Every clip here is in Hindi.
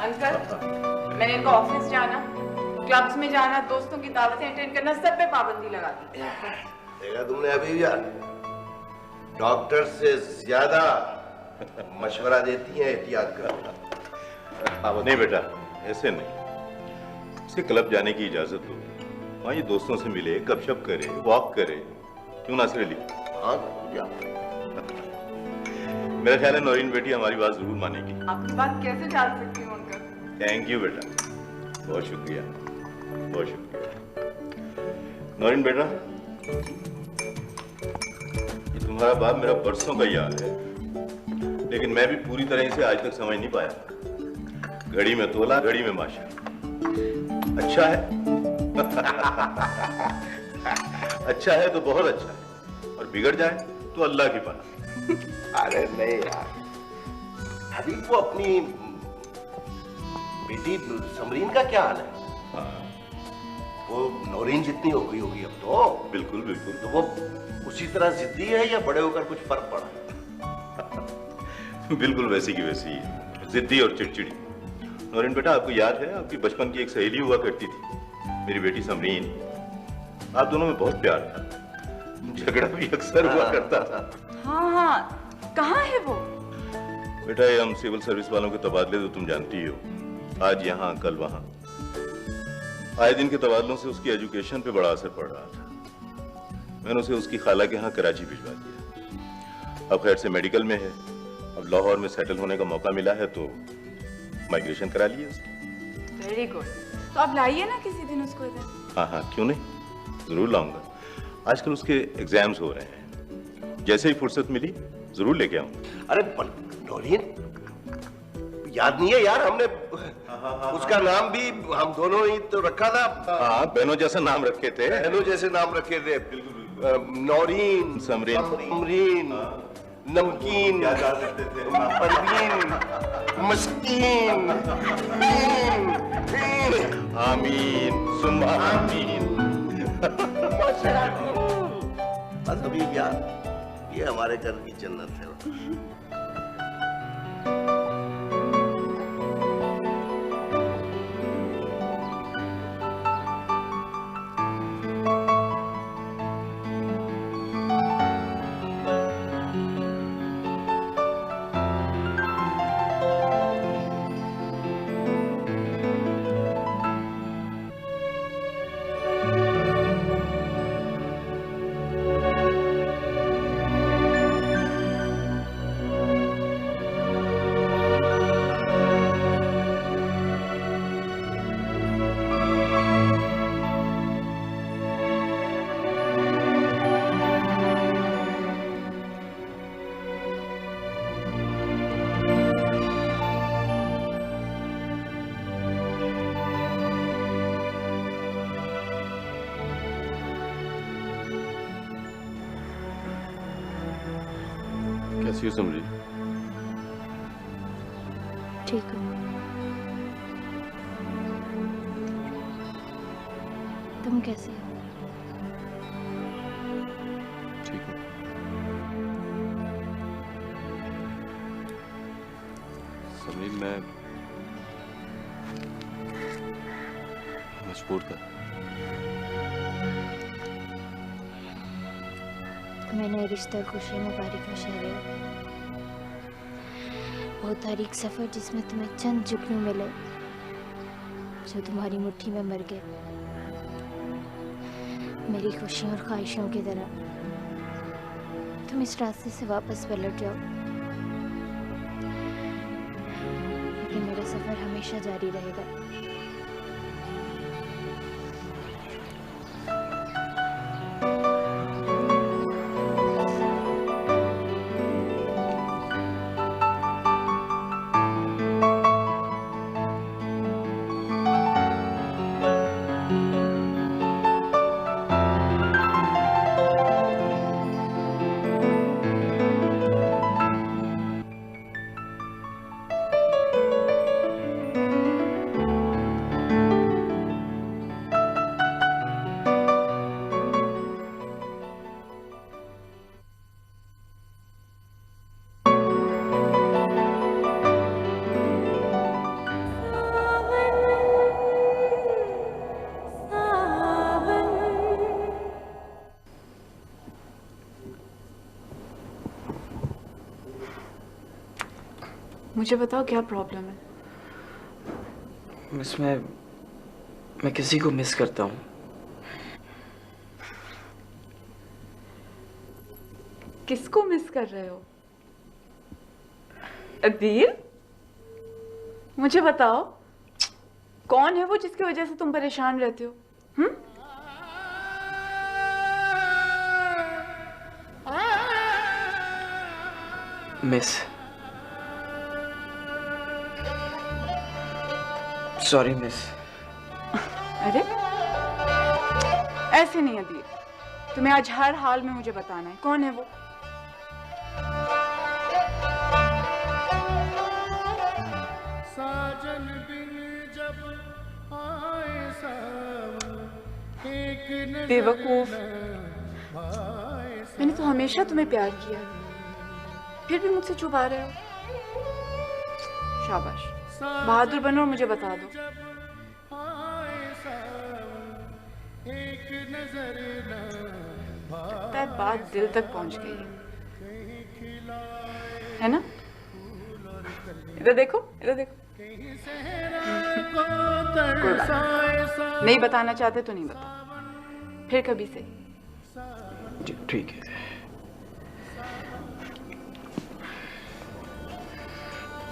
अंकल, मैंने इनको ऑफिस जाना, क्लब्स में जाना, दोस्तों की दावतें अटेंड करना, सब पे पाबंदी लगा दी। देखा तुमने अभी यार, डॉक्टर से ज्यादा मशवरा देती है, एहतियात कर। नहीं बेटा, ऐसे नहीं। इसे क्लब जाने की इजाजत दो, वहाँ ये दोस्तों से मिले, गपशप करे, वॉक करे, क्यों ना सर ली? हाँ क्या? मेरा ख्याल है नौरीन बेटी हमारी बात जरूर मानेगी। आपकी बात कैसे टाल सकती हूँ अंकल? थैंक यू बेटा, बहुत शुक्रिया, बहुत शुक्रिया। नौरीन बेटा, ये तुम्हारा बाप मेरा बरसों का यार है, लेकिन मैं भी पूरी तरह से आज तक समझ नहीं पाया। घड़ी में तोला, घड़ी में माशा। अच्छा है अच्छा है तो बहुत अच्छा है, और बिगड़ जाए तो अल्लाह की पनाह। अरे नहीं यार, अभी वो अपनी बेटी समरीन का क्या हाल है? हाँ, वो नौरीन जितनी हो गई होगी अब तो। बिल्कुल बिल्कुल। तो वो उसी तरह जिद्दी है या बड़े होकर कुछ फर्क पड़ा? बिल्कुल वैसी की वैसी है, जिद्दी और चिड़चिड़ी। नौरीन बेटा, आपको याद है आपकी बचपन की एक सहेली हुआ करती थी, मेरी बेटी समरीन। आप दोनों में बहुत प्यार था, झगड़ा भी अक्सर हुआ करता था। हाँ हाँ, कहाँ है वो? बेटा, ये हम सिविल सर्विस वालों के तबादले तो तुम जानती ही हो, आज यहाँ कल वहाँ। आए दिन के तबादलों से उसकी एजुकेशन पे बड़ा असर पड़ रहा था। मैंने उसे उसकी खाला के यहाँ कराची भिजवा दिया। अब खैर से मेडिकल में है, अब लाहौर में सेटल होने का मौका मिला है तो माइग्रेशन करा लिया उसकी। Very good. तो आप लाइए ना किसी दिन उसको इधर। हाँ हाँ, क्यों नहीं, जरूर लाऊंगा। आजकल उसके एग्जाम्स हो रहे हैं, जैसे ही फुर्सत मिली जरूर लेके आऊंगा। अरे नौरीन याद नहीं है यार, हमने उसका नाम भी हम दोनों ही तो रखा था। हाँ, बहनों जैसा नाम रखे थे। बहनों जैसे नाम रखे थे। नौरीन, समरीन, समरीन, नमकीन, परवीन, मस्कीन, आमीन सुम्मा आमीन। बस अभी यार, ये हमारे घर की जन्नत है। कैसी हो समरी? ठीक हूँ। तुम कैसे हो? ठीक हूँ। समरी, मैं मजबूर था। मैंने रिश्ता खुशी मुबारक में शहर, वो तारीख सफर जिसमें तुम्हें चंद जुगनू मिले जो तुम्हारी मुट्ठी में मर गए, मेरी खुशियों और ख्वाहिशों की तरह। तुम इस रास्ते से वापस पलट जाओ, लेकिन मेरा सफर हमेशा जारी रहेगा। मुझे बताओ क्या प्रॉब्लम है? मिस मैं किसी को मिस करता हूँ. किसको मिस कर रहे हो? अदील, मुझे बताओ कौन है वो जिसकी वजह से तुम परेशान रहते हो? Miss, sorry miss. अरे ऐसे नहीं अदील, तुम्हें आज हर हाल में मुझे बताना है कौन है वो. बेवकूफ, मैंने तो हमेशा तुम्हें प्यार किया, फिर भी मुझसे छुपा रहे हो. शाबाश, बहादुर बनो और मुझे बता दो. लगता है बात दिल तक पहुंच गई है ना? इधर देखो, इधर देखो. कोई बात नहीं, नहीं बताना चाहते तो नहीं बताओ, फिर कभी से. जी ठीक है.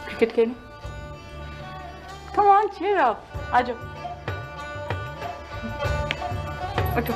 क्रिकेट खेलें? Come on, cheer up. आ जाओ. उठो.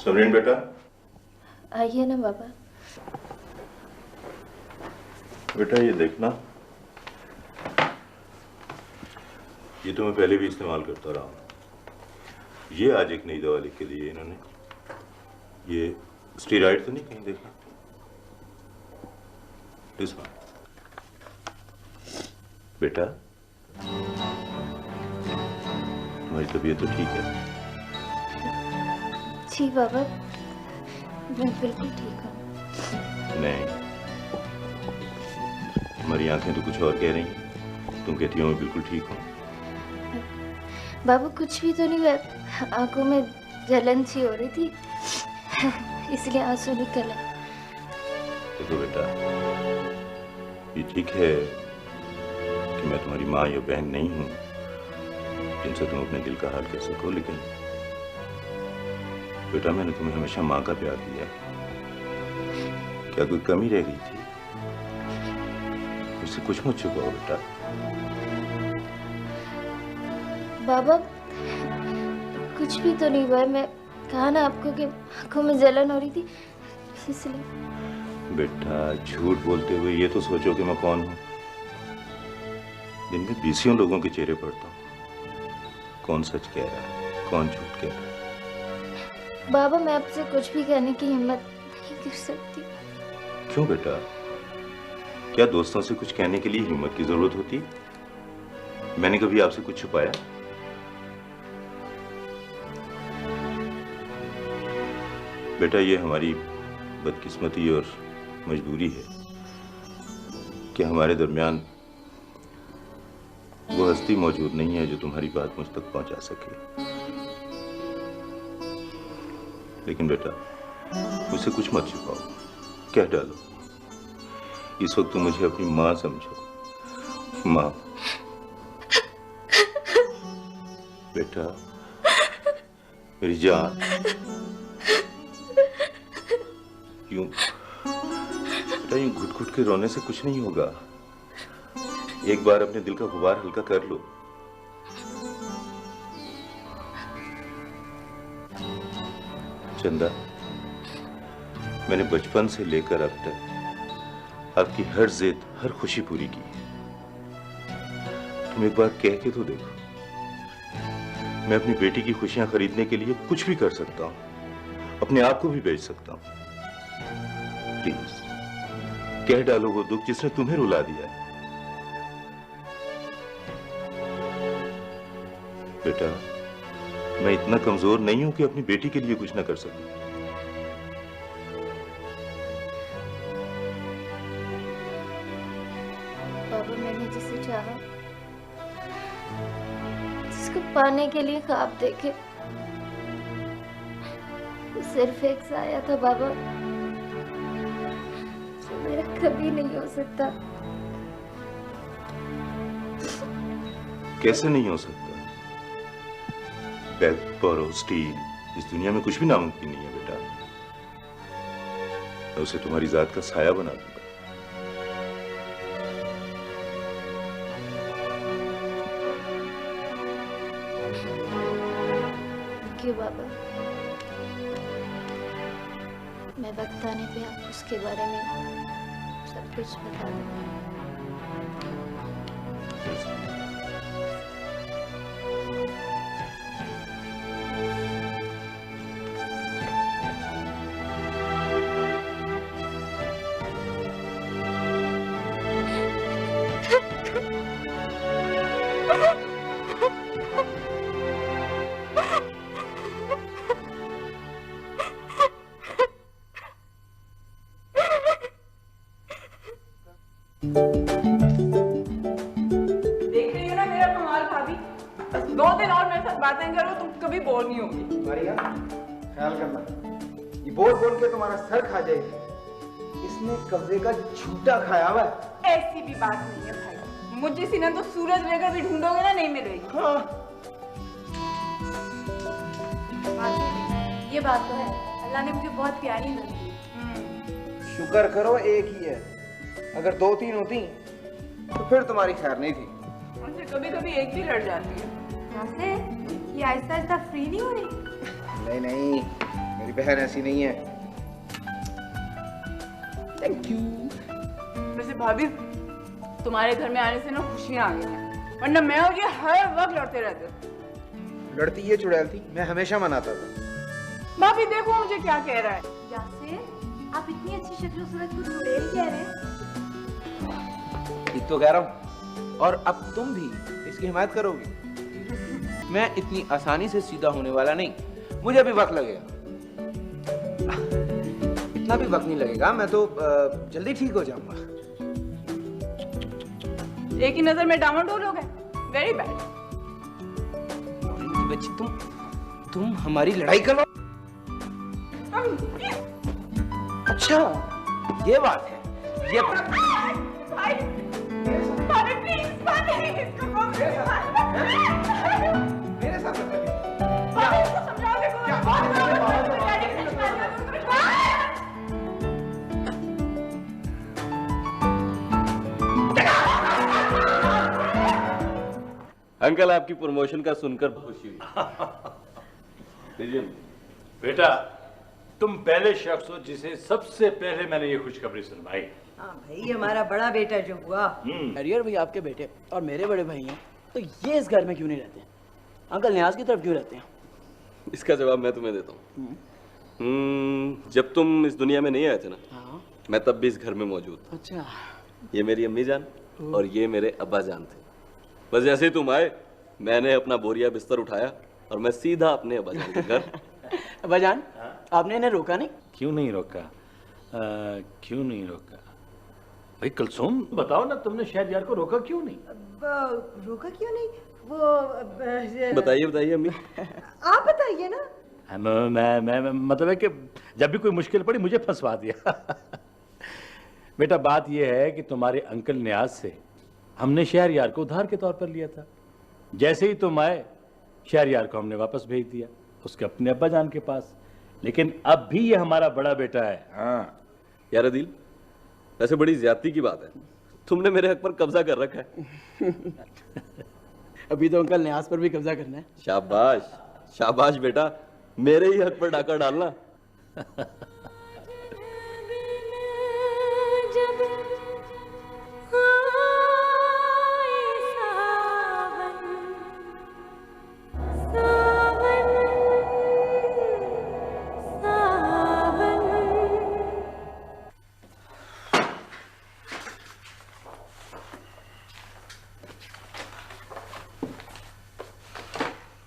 समरीन बेटा, आइए ना बाबा. बेटा ये देखना, ये तो मैं पहले भी इस्तेमाल करता रहा हूँ. ये आज एक नई दवा लिख के दी है इन्होंने. ये स्टेरॉइड तो नहीं कहीं? देखना दिस वन. बेटा तुम्हारी तबीयत तो ठीक है? जी बाबा, मैं बिल्कुल ठीक हूँ. नहीं, तुम्हारी आंखें तो कुछ और कह रही हैं. तुम कहती हो मैं बिल्कुल ठीक हूँ. बाबू कुछ भी तो नहीं, आंखों में जलन सी हो रही थी, इसलिए आंसू निकल आए. देखो बेटा, ये ठीक है कि मैं तुम्हारी माँ या बहन नहीं हूँ जिनसे तुम अपने दिल का हाल कह सको, लेकिन बेटा मैंने तुम्हें हमेशा माँ का प्यार दिया. क्या कोई कमी रह गई थी? मुझसे कुछ मत छुपाओ बेटा। बाबा कुछ भी तो नहीं हुआ है। मैं कहा ना आपको कि आंखों में जलन हो रही थी इसलिए। बेटा झूठ बोलते हुए ये तो सोचो कि मैं कौन हूं। दिन में बीसियों लोगों के चेहरे पढ़ता हूं, कौन सच कह रहा है कौन झूठ कह रहा है। बाबा मैं आपसे कुछ भी कहने की हिम्मत नहीं कर सकती। क्यों बेटा, क्या दोस्तों से कुछ कहने के लिए हिम्मत की जरूरत होती? मैंने कभी आपसे कुछ छुपाया? बेटा ये हमारी बदकिस्मती और मजबूरी है कि हमारे दरमियान वो हस्ती मौजूद नहीं है जो तुम्हारी बात मुझ तक पहुंचा सके। लेकिन बेटा मुझसे कुछ मत छुपाओ, कह डालो। इस वक्त तुम मुझे अपनी माँ समझो। माँ बेटा मेरी जान, यूं बेटा यूं घुट घुट के रोने से कुछ नहीं होगा। एक बार अपने दिल का गुबार हल्का कर लो। चंदा, मैंने बचपन से लेकर अब तक आपकी हर जिद हर खुशी पूरी की है। तुम एक बार कह के तो देखो, मैं अपनी बेटी की खुशियां खरीदने के लिए कुछ भी कर सकता हूं, अपने आप को भी बेच सकता हूं। प्लीज कह डालो वो दुख जिसने तुम्हें रुला दिया है। बेटा मैं इतना कमजोर नहीं हूं कि अपनी बेटी के लिए कुछ ना कर सकूं। बाबा मैंने जिसे चाहा, जिसको पाने के लिए ख्वाब देखे, वो सिर्फ एक साया था बाबा, जो मेरा कभी नहीं हो सकता। कैसे नहीं हो सकता? बैग, बोरो, स्टील, इस दुनिया में कुछ भी नामुमकिन नहीं है बेटा। मैं उसे तुम्हारी जात का साया बना दूंगा। क्यों बाबा? मैं वक्त आने पे आपको उसके बारे में सब कुछ बता दूंगा। देख रही हो ना मेरा कमाल भाभी, बस 2 दिन और मेरे साथ बातें करो, तुम कभी बोर नहीं होगी। मारिया ख्याल करना, ये बोल बोल के तुम्हारा सर खा जाएगी। इसने कब्जे का झूठा खाया हुआ है। ऐसी भी बात नहीं है भाई, मुझे किसी ने तो सूरज लेकर भी ढूंढोगे ना, नहीं मिलेगी। हाँ। ये बात तो है, अल्लाह ने मुझे बहुत प्यारी लगी। शुक्र करो एक ही है, अगर 2-3 होती तो फिर तुम्हारी खैर नहीं थी। उनसे कभी कभी एक भी लड़ जाती है। वैसे ये आहिस्ता आहिस्ता फ्री नहीं हो रही? नहीं नहीं, मेरी बहन ऐसी नहीं है। Thank you. वैसे भाभी तुम्हारे घर में आने से ना खुशियां आ गई हैं, वरना मैं और ये हर वक्त लड़ते रहते। लड़ती ये चुड़ैल थी, मैं हमेशा मनाता था। भाभी देखो मुझे क्या कह रहा है। यासिर, आप इतनी अच्छी शक्ल सूरत को चुड़ैल कह रहे हैं? ठीक तो कह रहा हूँ, और अब तुम भी इसकी हिमायत करोगी। मैं इतनी आसानी से सीधा होने वाला नहीं, मुझे अभी वक्त लगेगा। इतना भी वक्त नहीं लगेगा, मैं तो जल्दी ठीक हो जाऊंगा। एक ही नजर में डामाडोल हो गए, वेरी बैड। बच्ची तुम हमारी लड़ाई करो। अच्छा ये बात है, ये बात है। मेरे साथ अंकल आपकी प्रमोशन का सुनकर खुशी हुई। बेटा तुम पहले शख्स हो जिसे सबसे पहले मैंने ये खुशखबरी सुनवाई। हाँ भाई, हमारा बड़ा बेटा जो हुआ। हरियर भाई आपके बेटे और मेरे बड़े भाई हैं, तो ये इस घर में क्यों नहीं रहते? अंकल न्याज की तरफ क्यों रहते हैं? इसका जवाब मैं तुम्हें देता हूँ। जब तुम इस दुनिया में नहीं आए थे ना, हाँ। मैं तब भी इस घर में मौजूद था। अच्छा। ये मेरी अम्मी जान और ये मेरे अब्बा जान थे। बस जैसे ही तुम आए, मैंने अपना बोरिया बिस्तर उठाया और मैं सीधा अपने अब्बा जान के घर। अब्बा जान, आपने इन्हें रोका नहीं? क्यों नहीं रोका? क्यों नहीं रोका भाई? कुलसुम बताओ ना, तुमने शहरयार को रोका क्यों नहीं? रोका क्यों नहीं? वो बताइए बताइए अम्मी। आप बताइए ना। मैं मतलब है कि जब भी कोई मुश्किल पड़ी मुझे फंसवा दिया। बेटा बात यह है कि तुम्हारे अंकल न्याज से हमने शहरयार को उधार के तौर पर लिया था। जैसे ही तुम आए, शहरयार को हमने वापस भेज दिया उसके अपने अब्बा जान के पास। लेकिन अब भी ये हमारा बड़ा बेटा है। हाँ यार अदील, वैसे बड़ी ज्यादती की बात है, तुमने मेरे हक पर कब्जा कर रखा है। अभी तो अंकल न्याज पर भी कब्जा करना है। शाबाश शाबाश बेटा, मेरे ही हक पर डाका डालना।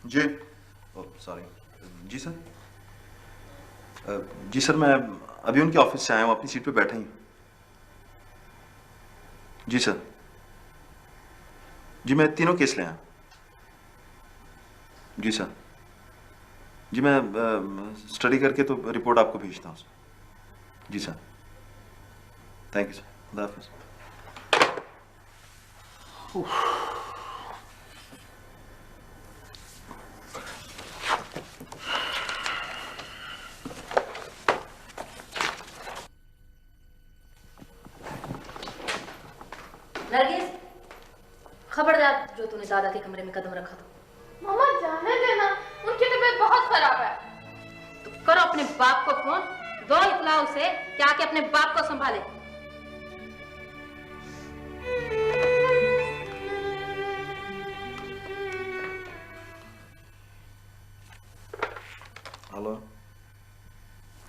जी सॉरी जी सर। जी सर, मैं अभी उनके ऑफिस से आया हूँ, अपनी सीट पे बैठे ही। जी सर। जी मैं तीनों केस ले आया। जी सर। जी मैं स्टडी करके तो रिपोर्ट आपको भेजता हूँ सर। जी सर, थैंक यू सर। खुदा हाफिज़। नरगिस, खबरदार जो तूने दादा के कमरे में कदम रखा तो। मामा जाने देना, उनकी तबीयत बहुत खराब है। तो करो अपने बाप को फोन, दो इतला उसे कि आके अपने बाप को संभाले। हेलो।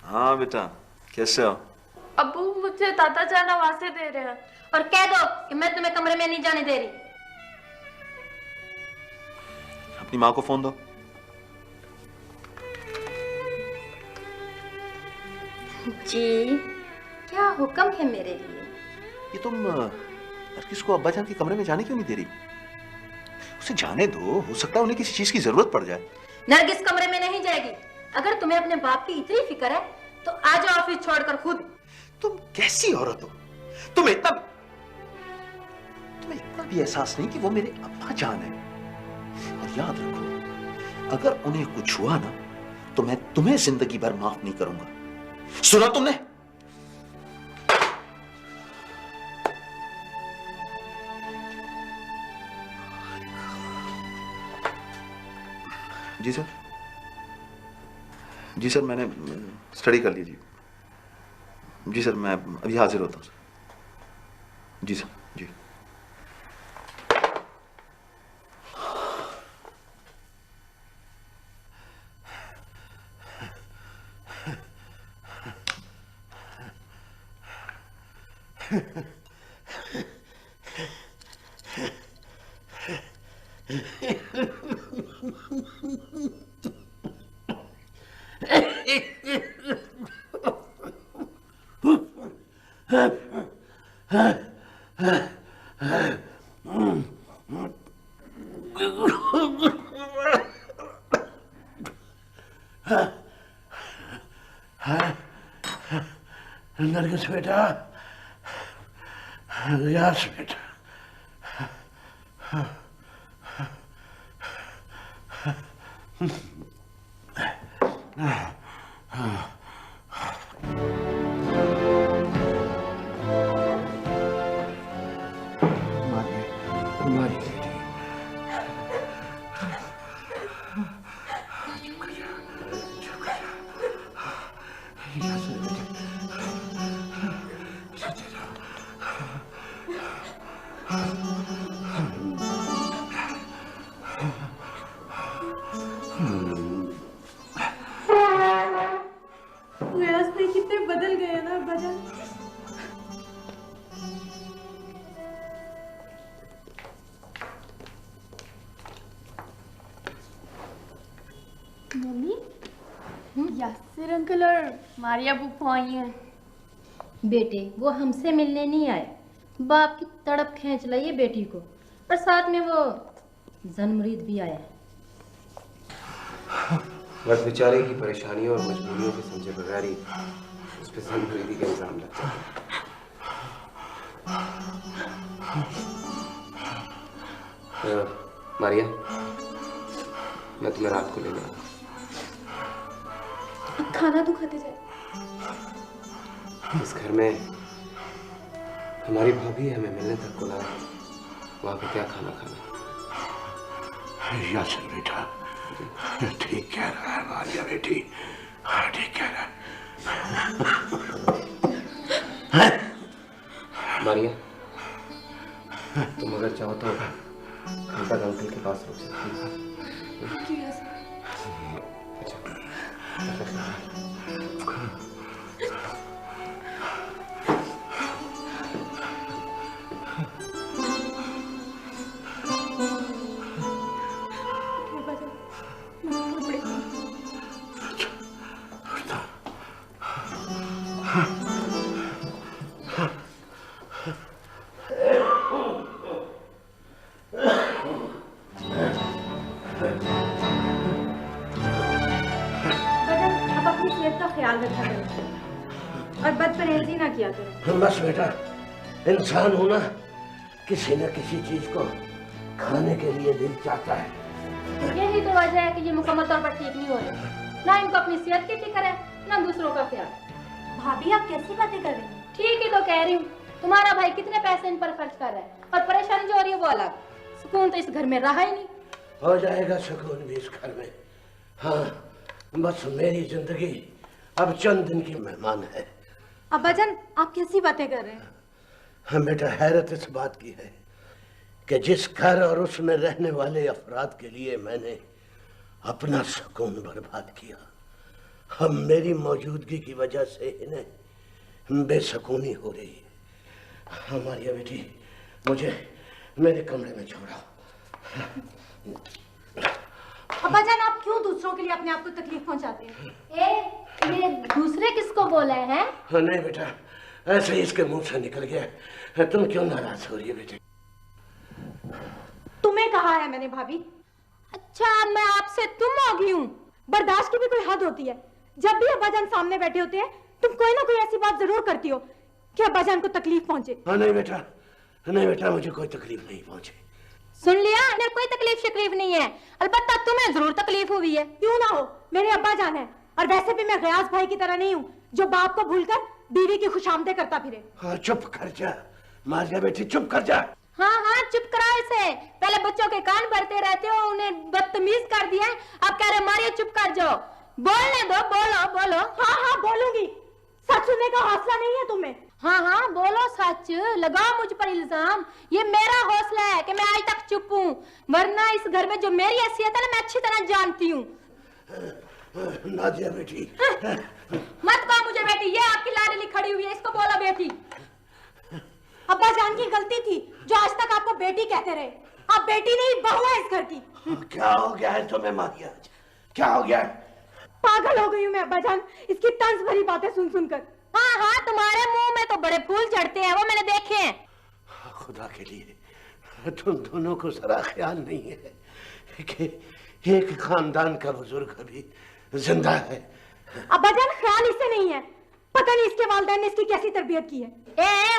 हाँ बेटा, कैसे हो? अब्बू, मुझे दादा जान आवाज़ें दे रहे हैं। और कह दो कि मैं तुम्हें कमरे में नहीं जाने दे रही। अपनी माँ को फोन दो। जी, क्या हुक्म है मेरे लिए? ये तुम नरगिस को अब्बा जान के कमरे में जाने क्यों नहीं दे रही? उसे जाने दो, हो सकता है उन्हें किसी चीज की जरूरत पड़ जाए। नरगिस कमरे में नहीं जाएगी। अगर तुम्हें अपने बाप की इतनी फिक्र है तो आ जाओ ऑफिस छोड़कर खुद। तुम कैसी औरत हो? तुम्हें इतना भी एहसास नहीं कि वो मेरे अब्बा जान है। और याद रखो, अगर उन्हें कुछ हुआ ना तो मैं तुम्हें जिंदगी भर माफ नहीं करूंगा। सुना तुमने? जी सर। जी सर, मैंने स्टडी कर ली जी। जी सर, मैं अभी हाजिर होता हूँ सर। जी सर। जी। नरगिस बेटा, रियाज बेटा, गैस में कितने बदल गए ना बदल। मम्मी, यासिर अंकल और मारिया बुप्पो आई हैं। बेटे वो हमसे मिलने नहीं आए, बाप की तड़प खींच लाई है बेटी को, और साथ में वो जनमुरीद भी आया है। बस बेचारे की परेशानियों और मजबूरियों के समझे बगैर ही उस पर जनमुरीदी का इल्जाम लग जाता है। मारिया, मैं तुम्हें रात को लेने आया। खाना तो खाते जाए। इस घर में हमारी भाभी हमें मिलने तक को लाए, वहां पे क्या खाना खाना। यासिर बेटा ठीक कह रहा है मारिया बेटी, हाँ ठीक कह रहा है। मारिया, तुम अगर चाहो तो कल तक अंकल के पास रुक सकती हो। और बदपरहेजी ना किया करो। बस बेटा, इंसान होना किसी न किसी चीज को खाने के लिए दिल चाहता है। यही तो वजह है कि ये मुकम्मल तौर पर ठीक नहीं हो रहे, ना इनको अपनी सेहत की फिक्र है ना दूसरों का ख्याल। भाभी आप कैसी बातें कर रही हैं? ठीक ही तो कह रही हूँ, तुम्हारा भाई कितने पैसे इन पर खर्च कर रहा है, और परेशानी जो हो रही है वो अलग। सुकून तो इस घर में रहा ही नहीं। हो जाएगा सुकून भी इस घर में। हाँ, बस मेरी जिंदगी अब चंद दिन की मेहमान है। अब्बाजान आप कैसी बातें कर रहे हैं? हाँ बेटा, हैरत इस बात की है कि जिस घर और उसमें रहने वाले अफराद के लिए मैंने अपना सुकून बर्बाद किया, हम मेरी मौजूदगी की वजह से इन्हें बेसुकूनी हो रही है। हमारी बेटी, मुझे मेरे कमरे में छोड़ो। अब्बाजान आप क्यों दूसरों के लिए अपने आप को तकलीफ पहुंचाते हैं? ये दूसरे किसको बोला है? हाँ नहीं बेटा, ऐसे ही इसके मुंह से निकल गया। तुम क्यों नाराज हो रही है बेटे? तुम्हें कहा है मैंने भाभी। अच्छा, मैं आपसे तुम हो गई हूँ। बर्दाश्त की भी कोई हद होती है। जब भी अब्बाजान सामने बैठे होते हैं तुम कोई ना कोई ऐसी बात जरूर करती हो कि अब्बाजान को तकलीफ पहुंचे। हाँ नहीं बेटा, नहीं बेटा, मुझे कोई तकलीफ नहीं पहुंची। सुन लिया, इन्हें कोई तकलीफ शिकलीफ नहीं है, अलबत्ता तुम्हें जरूर तकलीफ हुई है। क्यों ना हो, मेरे अब्बाजान है, और वैसे भी मैं गयास भाई की तरह नहीं हूँ जो बाप को भूलकर बीवी की खुशामदे करता फिरे। हाँ चुप कर जा मारिया बेटी, चुप कर जा। हाँ हाँ चुप कराओ इसे। पहले बच्चों के कान भरते रहते हो, उन्हें बदतमीज कर दिया है, अब कह रहे मारिया चुप कर जाओ। बोलने दो, बोलो बोलो। हाँ हाँ बोलूंगी, सच सुनने का हौसला नहीं है तुम्हें? हाँ हाँ बोलो सच, लगाओ मुझ पर इल्जाम। ये मेरा हौसला है कि मैं आज तक चुप हूँ, वरना इस घर में जो मेरी हैसियत है ना मैं अच्छी तरह जानती हूँ। नादिया बेटी, मत कहो मुझे बेटी, ये आपकी लाडली खड़ी हुई है, इसको बोलो बेटी। अब्बाजान की गलती थी जो आज तक आपको बेटी कहते रहे। आप बेटी नहीं बहू है इस घर की। क्या हो गया है तुम्हें मारिया? क्या हो गया? पागल हो गई हूँ मैं अब्बाजान, इसकी तंज भरी बातें सुन सुनकर। हाँ हाँ तुम्हारे मुंह में तो बड़े फूल चढ़ते हैं, वो मैंने देखे हैं। खुदा के लिए तुम दोनों को जरा ख्याल नहीं है कि एक खानदान का बुजुर्ग अभी जिंदा है। अब्बाजान ख्याल इससे नहीं है, पता नहीं इसके वालिदैन ने इसकी कैसी तरबियत की है।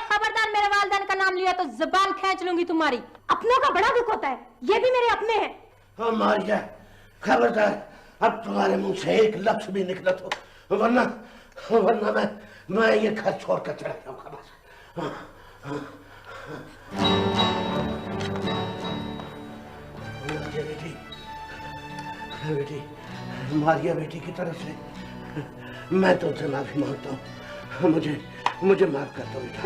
खबरदार, मेरे वालिदैन का नाम लिया तो जुबान खींच लूंगी तुम्हारी। अपनों का बड़ा दुख होता है, ये भी मेरे अपने हैं। हाँ मारिया, खबरदार, अब तुम्हारे मुंह से एक लफ्ज भी निकला तो वरना मैं ये घर छोड़कर चला जाऊंगा बस। बेटी, मारिया बेटी की तरफ से मैं तुमसे माफी मांगता हूँ, मुझे माफ कर दो बेटा।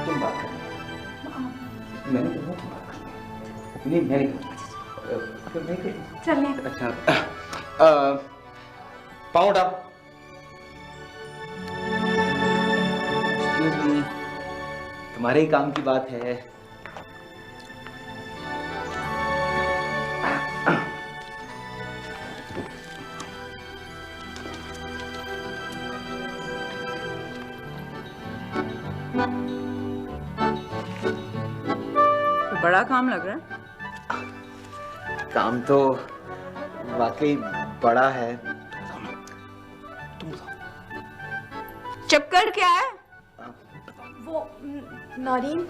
तुम बात कर, मैंने बोला तुम बात कर, नहीं मैं नहीं, चलिए। अच्छा पाँव उठाओ। Excuse me, तुम्हारे ही काम की बात है। बड़ा काम लग रहा है। काम तो वाकई बड़ा है। चक्कर क्या है? वो नौरीन,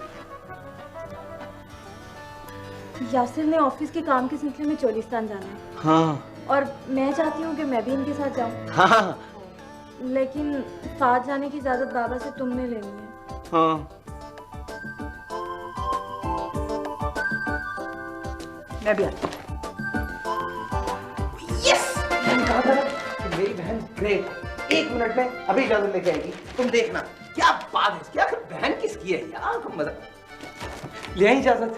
यासिर ने ऑफिस के काम के सिलसिले में चोलिस्तान जाना है। हाँ और मैं चाहती हूँ कि मैं भी इनके साथ जाऊँ। हाँ लेकिन साथ जाने की इजाजत बाबा से तुमने लेनी है। हाँ। मैं भी आती हूँ। यस, मैंने कहा था ना कि मेरी बहन ग्रेट, 1 मिनट में अभी इजाजत लेके आएगी। तुम देखना क्या बात है इसकी। आखिर बहन किसकी है यार, तुम मजा ले आई इजाजत।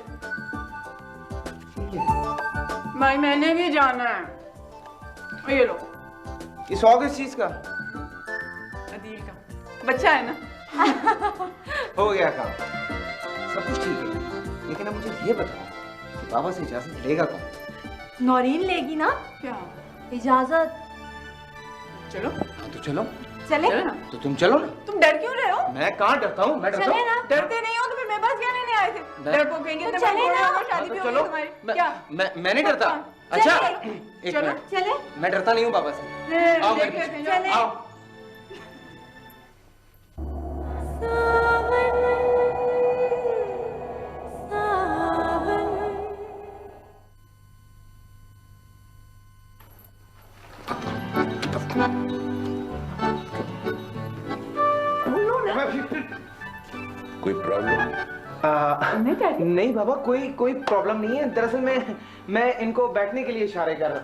भाई मैंने भी जाना है। ये लो। ये शौक किस चीज का? अदील का बच्चा है ना। हो गया काम, सब कुछ ठीक है। लेकिन अब मुझे ये बताओ कि बाबा से इजाजत लेगा कौन? नौरीन लेगी ना क्या इजाजत? चलो। हाँ तो चलो। चले चलो ना। तो तुम चलो ना। तुम डर क्यों रहे हो? मैं कहाँ डरता हूँ, मैं डरता चले हूँ। ना। डरते नहीं हो तो फिर मेरे पास क्या लेने आए थे? डरपोक कहेंगे तो चले ना। शादी भी होगी चलो। तुम्हारी। क्या? मैं नहीं डरता। अच्छा एक चलो। मिनट, चले। मैं डरता नहीं हूँ बाबा से। आओ मेरे देख लेते हैं, पीछे, चले। आओ। कोई प्रॉब्लम? नहीं बाबा, कोई प्रॉब्लम नहीं है। दरअसल मैं इनको बैठने के लिए इशारे कर रहा।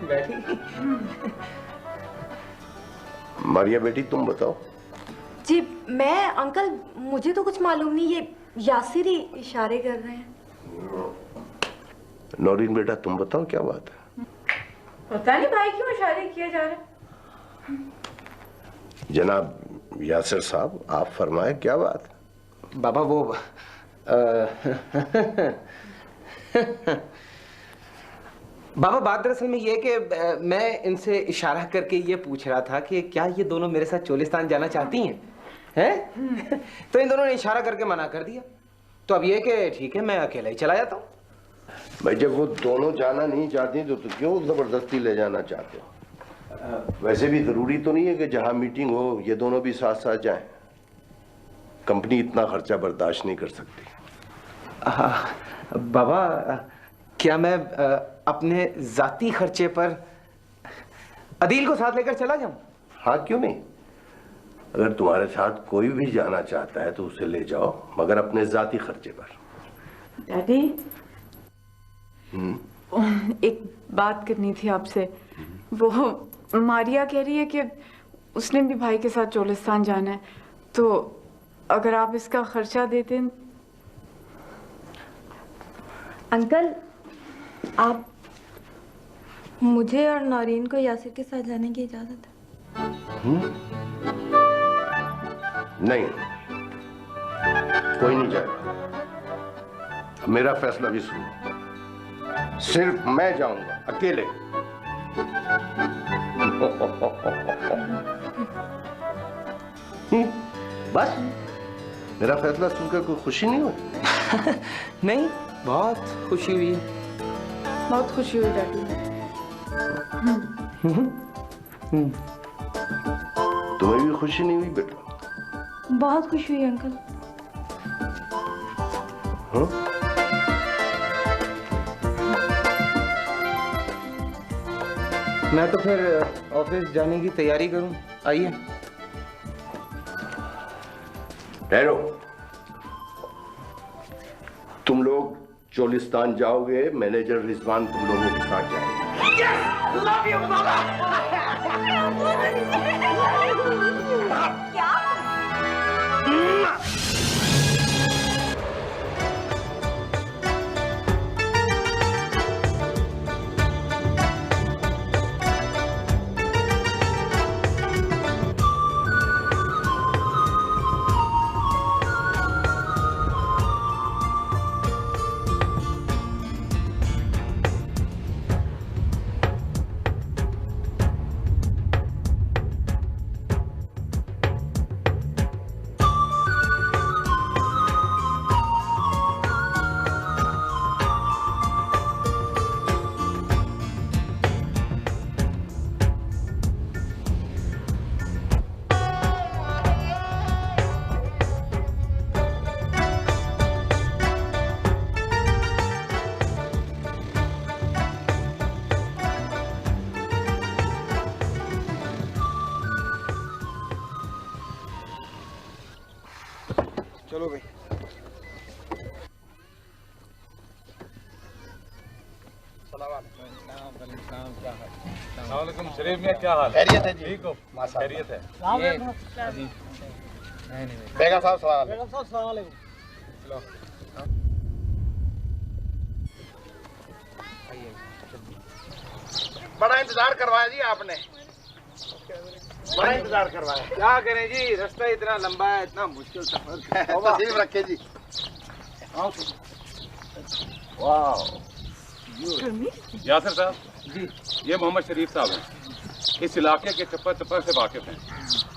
बैठी। मारिया बेटी तुम बताओ। जी मैं अंकल, मुझे तो कुछ मालूम नहीं, ये यासिर ही इशारे कर रहे हैं। नौरीन बेटा तुम बताओ क्या बात है? पता नहीं भाई क्यों इशारे किए जा रहे। जनाब यासिर साहब आप फरमाए क्या बात है? बाबा वो बाबा बात दरअसल में ये कि मैं इनसे इशारा करके ये पूछ रहा था कि क्या ये दोनों मेरे साथ चोलिस्तान जाना चाहती हैं? हैं? तो इन दोनों ने इशारा करके मना कर दिया। तो अब ये कि ठीक है मैं अकेला ही चला जाता हूँ। भाई जब वो दोनों जाना नहीं चाहती तो क्यों जबरदस्ती ले जाना चाहते हो? वैसे भी जरूरी तो नहीं है कि जहां मीटिंग हो ये दोनों भी साथ साथ जाएं। कंपनी इतना खर्चा बर्दाश्त नहीं कर सकती। बाबा क्या मैं अपने जाती खर्चे पर अदील को साथ लेकर चला जाऊं? हाँ क्यों नहीं, अगर तुम्हारे साथ कोई भी जाना चाहता है तो उसे ले जाओ, मगर अपने जाती खर्चे पर। डैडी एक बात करनी थी आपसे। वो मारिया कह रही है कि उसने भी भाई के साथ चोलिस्तान जाना है, तो अगर आप इसका खर्चा देते। अंकल आप मुझे और नौरीन को यासिर के साथ जाने की इजाजत है? नहीं, कोई नहीं जाएगा। मेरा फैसला भी सुनो, सिर्फ मैं जाऊंगा अकेले। बस मेरा फैसला सुनकर कोई खुशी नहीं हुई? नहीं, बहुत खुशी हुई है। बहुत खुशी हुई डैडी। तुम्हें भी खुशी नहीं हुई बेटा? बहुत खुशी हुई अंकल। हाँ? मैं तो फिर ऑफिस जाने की तैयारी करूं। आइए। ठहरो, तुम लोग चोलिस्तान जाओगे, मैनेजर रिजवान तुम लोगों के साथ जाएगा। लव यू बाबा। क्या? चलो भाई। अस्सलामुअलैकुम शरीफ मियां, क्या हाल? खैरियत है जी। ठीक हो? माशाअल्लाह। खैरियत है। बेगम साहब सलाम। बड़ा इंतजार करवाया जी आपने, बड़ा इंतजार करवाया। क्या करें जी, रास्ता इतना लंबा है, इतना मुश्किल सफर है। तशरीफ रखे जी। वाह। यासिर साहब जी, ये मोहम्मद शरीफ साहब हैं। इस इलाके के चप्पर चप्पर से वाकिफ हैं।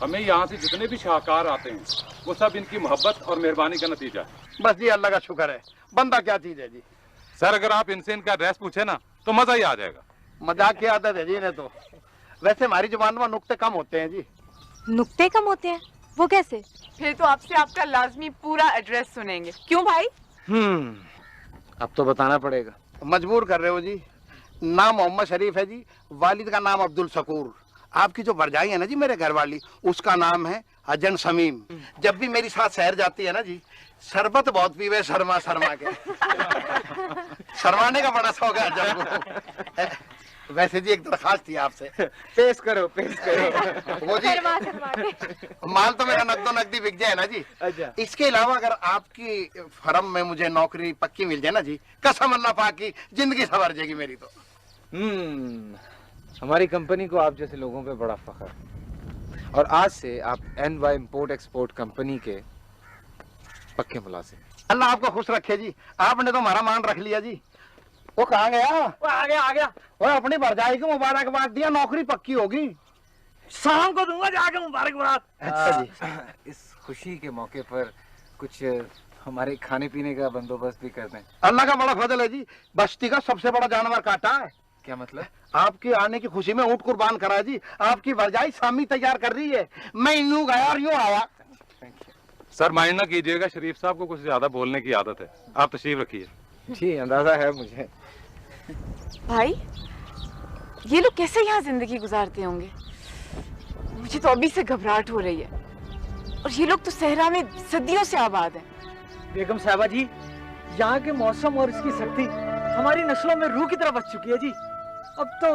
हमें यहाँ से जितने भी शाहकार आते हैं वो सब इनकी मोहब्बत और मेहरबानी का नतीजा है। बस जी अल्लाह का शुक्र है। बंदा क्या चीज है जी। सर अगर आप इनसे इनका एड्रेस पूछे ना तो मजा ही आ जाएगा। मजाक की आदत है जी इन्हें तो। वैसे हमारी जुबान में नुक्ते कम होते हैं जी। नुक्ते कम होते हैं? वो कैसे? फिर तो आपसे आपका लाजमी पूरा एड्रेस सुनेंगे। क्यों भाई? अब तो बताना पड़ेगा। मजबूर कर रहे हो जी। नाम मोहम्मद शरीफ है जी, वालिद का नाम अब्दुल शकूर। आपकी जो भरजाई है ना जी मेरे घर वाली, उसका नाम है अजन शमीम। जब भी मेरी साथ शहर जाती है ना जी, शरबत बहुत पीवे शर्मा शर्मा के। शर्माने का बड़ा शौक है अजन को। वैसे जी एक दरखास्त थी आपसे। पेश करो पेश करो। वो जी माल तो मेरा नकदो नकदी बिक जाए ना जी। अच्छा। इसके अलावा अगर आपकी फर्म में मुझे नौकरी पक्की मिल जाए ना जी, कसम अल्लाह पाक की जिंदगी संवर जाएगी मेरी तो। हमारी कंपनी को आप जैसे लोगों पे बड़ा फख्र है। और आज से आप NY इंपोर्ट एक्सपोर्ट कंपनी के पक्के मुलाजिम। अल्लाह आपको खुश रखे जी। आपने तो हमारा मान रख लिया जी। वो कहाँ गया? वो आ गया। वो अपनी भरजाई को मुबारकबाद दिया, नौकरी पक्की होगी। शाम को दूंगा जाके मुबारकबाद। अच्छा जी। इस खुशी के मौके पर कुछ हमारे खाने पीने का बंदोबस्त भी कर दें। अल्लाह का बड़ा फजल है जी। बस्ती का सबसे बड़ा जानवर काटा है। क्या मतलब? आपके आने की खुशी में ऊंट कुर्बान करा जी। आपकी भरजाई सामी तैयार कर रही है। मैं यूं गया और यूं आया। सर माइंड ना कीजिएगा, शरीफ साहब को कुछ ज्यादा बोलने की आदत है। आप तशरीफ रखिए। जी अंदाजा है मुझे। भाई ये लोग कैसे यहाँ जिंदगी गुजारते होंगे? मुझे तो अभी से घबराहट हो रही है। और ये लोग तो सहरा में सदियों से आबाद हैं। बेगम साहबा जी, यहाँ के मौसम और इसकी सख्ती हमारी नस्लों में रूह की तरह बच चुकी है जी। अब तो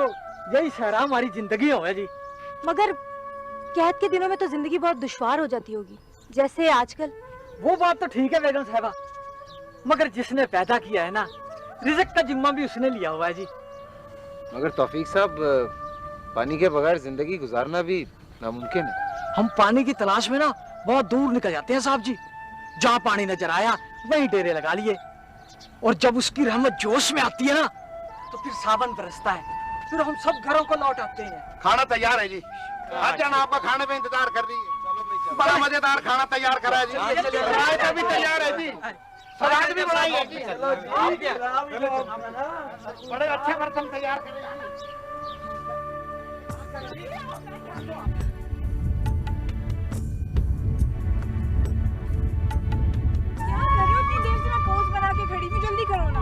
यही सहरा हमारी जिंदगी हो है जी। मगर कैद के दिनों में तो जिंदगी बहुत दुश्वार हो जाती होगी, जैसे आजकल। वो बात तो ठीक है बेगम साहबा, मगर जिसने पैदा किया है ना, रिज़्क का जिम्मा भी उसने लिया हुआ है जी। मगर तौफीक साहब, पानी के बगैर जिंदगी गुजारना भी नामुमकिन है। हम पानी की तलाश में ना बहुत दूर निकल जाते हैं साहब जी। जहाँ पानी नजर आया वहीं डेरे लगा लिए। और जब उसकी रहमत जोश में आती है ना, तो फिर सावन बरसता है। फिर हम सब घरों को लौट आते हैं। खाना तैयार है जी। आज जनाब खाने पे इंतजार कर रही है। बड़ा मजेदार खाना तैयार करा है जी। रायता भी तैयार है जी। सलाद भी बनाई है जी। बड़े अच्छे बर्तन तैयार करे। क्या कर रहे हो? इतनी देर से मैं पोज बना के खड़ी हूँ, जल्दी करो ना।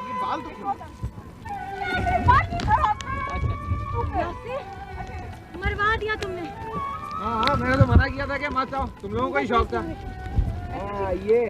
ये बाल तो क्यों? मरवा दिया तुमने। हाँ मैंने तो मना किया था कि मत आओ, तुम लोगों को ही शौक था। ये